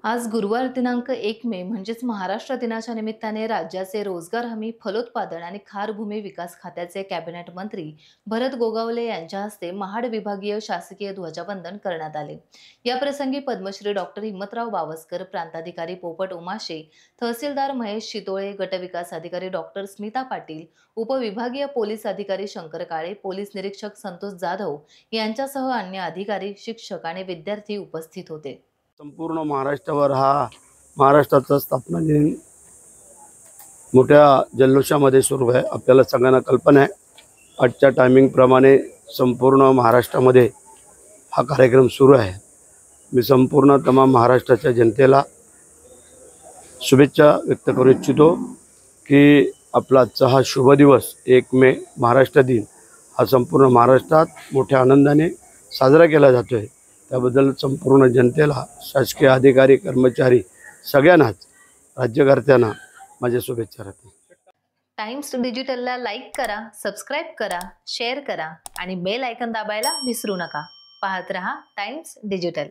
आज गुरुवार दिनांक 1 मे म्हणजेच महाराष्ट्र दिनाच्या निमित्ताने राज्याचे रोजगार हमी, फलोत्पादन आणि खार भूमी विकास खात्याचे कॅबिनेट मंत्री भरत गोगावले यांच्या हस्ते महाड विभागीय शासकीय ध्वजवंदन करण्यात आले। या प्रसंगी पद्मश्री डॉक्टर हिम्मतराव बावस्कर, प्रांताधिकारी पोपट उमाशे, तहसीलदार महेश शितोळे, गटविकास अधिकारी डॉक्टर स्मिता पाटील, उपविभागीय पोलीस अधिकारी शंकर काळे, पोलीस निरीक्षक संतोष जाधव यांच्यासह अन्य अधिकारी, शिक्षक आणि विद्यार्थी उपस्थित होते। संपूर्ण महाराष्ट्रावर हा महाराष्ट्राचा स्थापना दिन मोठ्या जल्लोषामध्ये सुरू आहे। आपल्याला सगळ्यांना कल्पना आहे आजच्या टायमिंगप्रमाणे संपूर्ण महाराष्ट्रामध्ये हा कार्यक्रम सुरू आहे। मी संपूर्ण तमाम महाराष्ट्राच्या जनतेला शुभेच्छा व्यक्त करू इच्छितो की आपला आजचा हा शुभ दिवस 1 मे महाराष्ट्र दिन हा संपूर्ण महाराष्ट्रात मोठ्या आनंदाने साजरा केला जातो आहे। त्याबद्दल संपूर्ण जनतेला, शासकीय अधिकारी, कर्मचारी सगळ्यांनाच, राज्यकर्त्यांना माझ्या शुभेच्छा राहतील। टाइम्स डिजिटलला लाईक करा, सबस्क्राइब करा, शेअर करा आणि बेल आयकॉन दाबायला विसरू नका। पाहत रहा टाइम्स डिजिटल।